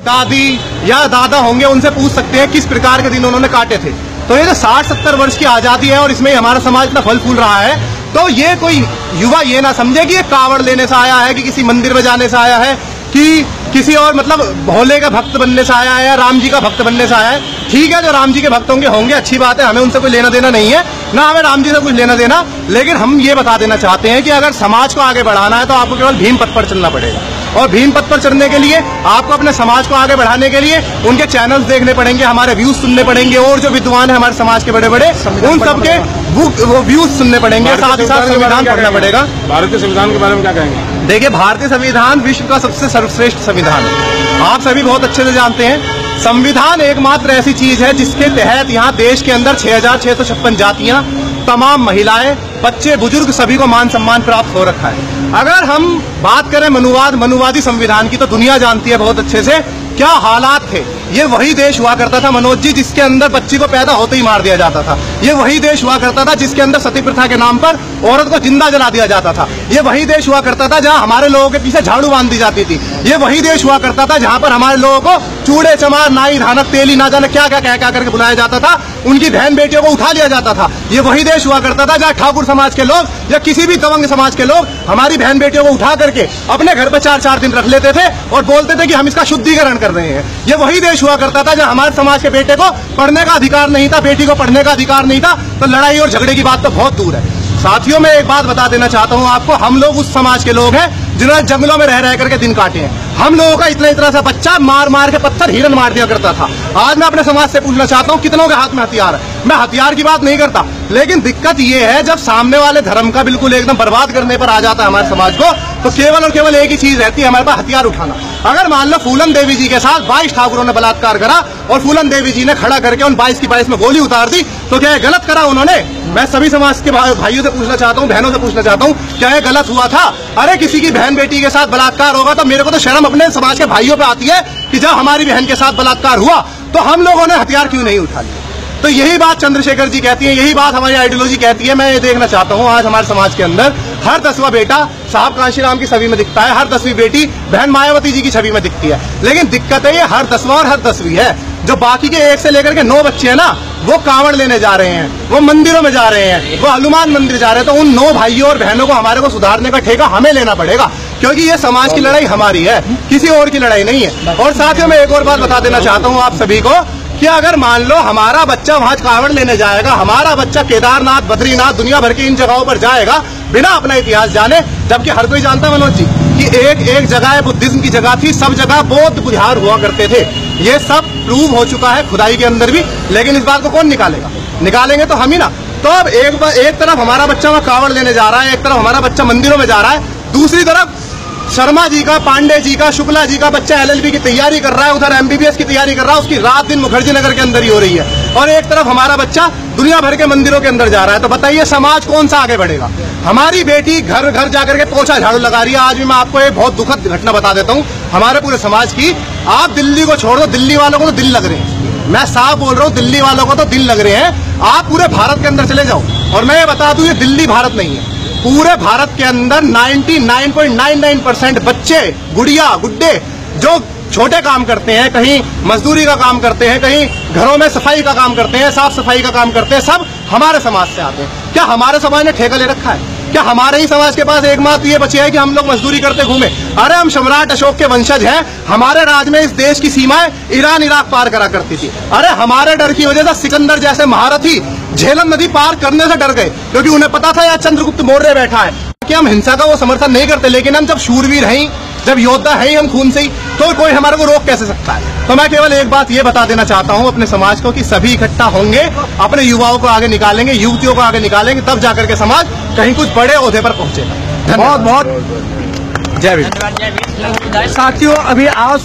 दादी या दादा होंगे, उनसे पूछ सकते हैं किस प्रकार के दिन उन्होंने काटे थे। तो ये जो 60-70 वर्ष की आजादी है और इसमें हमारा समाज इतना फल फूल रहा है, तो ये कोई युवा ये ना समझे कि ये कावड़ लेने से आया है, कि किसी मंदिर में जाने से आया है, कि किसी और मतलब भोले का भक्त बनने से आया है या राम जी का भक्त बनने से आया है। ठीक है, जो राम जी के भक्त होंगे अच्छी बात है, हमें उनसे कोई लेना देना नहीं है, ना हमें राम जी से कुछ लेना देना। लेकिन हम ये बता देना चाहते हैं कि अगर समाज को आगे बढ़ाना है तो आपको केवल भीम पथ पर चलना पड़ेगा। और भीम पथ पर चलने के लिए आपको अपने समाज को आगे बढ़ाने के लिए उनके चैनल्स देखने पड़ेंगे, हमारे व्यूज सुनने पड़ेंगे, और जो विद्वान है हमारे समाज के बड़े बड़े उन सबके वो व्यूज सुनने पड़ेंगे, साथ ही साथ संविधान पढ़ना पड़ेगा। भारतीय संविधान के बारे में क्या कहेंगे? देखिए, भारतीय संविधान विश्व का सबसे सर्वश्रेष्ठ संविधान है, आप सभी बहुत अच्छे से जानते हैं। संविधान एकमात्र ऐसी चीज है जिसके तहत यहाँ देश के अंदर 6656 जातियां, तमाम महिलाएं, बच्चे, बुजुर्ग सभी को मान सम्मान प्राप्त हो रखा है। अगर हम बात करें मनुवादी संविधान की, तो दुनिया जानती है बहुत अच्छे से क्या हालात थे। ये वही देश हुआ करता था मनोज जी जिसके अंदर बच्ची को पैदा होते ही मार दिया जाता था। ये वही देश हुआ करता था जिसके अंदर सती प्रथा के नाम पर औरत को जिंदा जला दिया जाता था। ये वही देश हुआ करता था जहां हमारे लोगों के पीछे झाड़ू बांध दी जाती थी। ये वही देश हुआ करता था जहां पर हमारे लोगों को चूड़े चमार, नाई, धानक, तेली, ना जाने क्या क्या कह करके बुलाया जाता था, उनकी बहन बेटियों को उठा लिया जाता था। ये वही देश हुआ करता था जहाँ ठाकुर समाज के लोग या किसी भी दबंग समाज के लोग हमारी बहन बेटियों को उठा करके अपने घर पर 4-4 दिन रख लेते थे और बोलते थे कि हम इसका शुद्धिकरण कर रहे हैं। ये वही देश हुआ करता था जहाँ हमारे समाज के बेटे को पढ़ने का अधिकार नहीं था, बेटी को पढ़ने का अधिकार नहीं था। तो लड़ाई और झगड़े की बात तो बहुत दूर है। साथियों, मैं एक बात बता देना चाहता हूँ आपको, हम लोग उस समाज के लोग हैं जिन्होंने जंगलों में रह करके दिन काटे हैं। हम लोगों का इतना सा बच्चा मार मार के पत्थर हिरन मार दिया करता था। आज मैं अपने समाज से पूछना चाहता हूँ कितनों के हाथ में हथियार है। मैं हथियार की बात नहीं करता, लेकिन दिक्कत ये है जब सामने वाले धर्म का बिल्कुल एकदम बर्बाद करने पर आ जाता है हमारे समाज को, तो केवल और केवल एक ही चीज रहती है हमारे पास, हथियार उठाना। अगर मान लो फूलन देवी जी के साथ 22 ठाकुरों ने बलात्कार करा और फूलन देवी जी ने खड़ा करके उन 22 की 22 में गोली उतार दी, तो क्या गलत करा उन्होंने? मैं सभी समाज के भाइयों से पूछना चाहता हूँ, बहनों से पूछना चाहता हूँ, क्या ये गलत हुआ था? अरे किसी की बहन बेटी के साथ बलात्कार होगा तो मेरे को तो शर्म अपने समाज के भाइयों पे आती है कि जब हमारी बहन के साथ बलात्कार हुआ तो हम लोगों ने हथियार क्यों नहीं उठा लिया। तो यही बात चंद्रशेखर जी कहती है, यही बात हमारी आइडियोलॉजी कहती है। मैं ये देखना चाहता हूँ आज हमारे समाज के अंदर हर 10वां बेटा साहब कांशीराम की छवि में दिखता है, हर 10वीं बेटी बहन मायावती जी की छवि में दिखती है। लेकिन दिक्कत है ये हर 10वां और हर 10वीं है। जो बाकी के 1 से लेकर के 9 बच्चे हैं ना, वो कांवड़ लेने जा रहे हैं, वो मंदिरों में जा रहे हैं, वो हनुमान मंदिर जा रहे हैं। तो उन 9 भाइयों और बहनों को हमारे को सुधारने का ठेका हमें लेना पड़ेगा, क्योंकि ये समाज की लड़ाई हमारी है, किसी और की लड़ाई नहीं है। और साथियों, मैं एक और बात बता देना चाहता हूँ आप सभी को कि अगर मान लो हमारा बच्चा वहां कांवड़ लेने जाएगा, हमारा बच्चा केदारनाथ, बद्रीनाथ, दुनिया भर की इन जगहों पर जाएगा बिना अपना इतिहास जाने, जबकि हर कोई जानता है मनोज जी कि एक जगह बुद्धिज्म की जगह थी, सब जगह बौद्ध बुझार हुआ करते थे। ये सब प्रूव हो चुका है खुदाई के अंदर भी, लेकिन इस बात को कौन निकालेगा? निकालेंगे तो हम ही ना। तो अब एक तरफ हमारा बच्चा वहां कांवड़ लेने जा रहा है, एक तरफ हमारा बच्चा मंदिरों में जा रहा है, दूसरी तरफ शर्मा जी का, पांडे जी का, शुक्ला जी का बच्चा LLB की तैयारी कर रहा है, उधर MBBS की तैयारी कर रहा है, उसकी रात दिन मुखर्जी नगर के अंदर ही हो रही है। और एक तरफ हमारा बच्चा दुनिया भर के मंदिरों के अंदर जा रहा है। तो बताइए समाज कौन सा आगे बढ़ेगा? हमारी बेटी घर घर जाकर के पोछा झाड़ू लगा रही है। आज भी मैं आपको एक बहुत दुखद घटना बता देता हूँ हमारे पूरे समाज की। आप दिल्ली को छोड़ दो, दिल्ली वालों को तो दिल लग रहे हैं, मैं साफ बोल रहा हूँ, दिल्ली वालों को तो दिल लग रहे हैं। आप पूरे भारत के अंदर चले जाओ, और मैं ये बता दूं ये दिल्ली भारत नहीं है, पूरे भारत के अंदर 99.99% बच्चे, गुड़िया, गुड्डे जो छोटे काम करते हैं, कहीं मजदूरी का काम करते हैं, कहीं घरों में सफाई का काम करते हैं, साफ सफाई का काम करते हैं, सब हमारे समाज से आते हैं। क्या हमारे समाज ने ठेका ले रखा है? क्या हमारे ही समाज के पास एकमात्र ये बची है कि हम लोग मजदूरी करते घूमे? अरे हम सम्राट अशोक के वंशज हैं, हमारे राज में इस देश की सीमाएं ईरान इराक पार करा करती थी। अरे हमारे डर की वजह से सिकंदर जैसे महारथी झेलम नदी पार करने से डर गए, क्योंकि उन्हें पता था यार चंद्रगुप्त मौर्य बैठा है। कि हम हिंसा का वो समर्थन नहीं करते, लेकिन हम जब शूरवीर हैं, जब योद्धा हैं हम खून से ही, तो कोई हमारे को रोक कैसे सकता है? तो मैं केवल एक बात ये बता देना चाहता हूँ अपने समाज को कि सभी इकट्ठा होंगे, अपने युवाओं को आगे निकालेंगे, युवतियों को आगे निकालेंगे, तब जाकर के समाज कहीं कुछ बड़े ओहदे पर पहुंचेगा। बहुत बहुत जय भीम। साथियों, अभी आज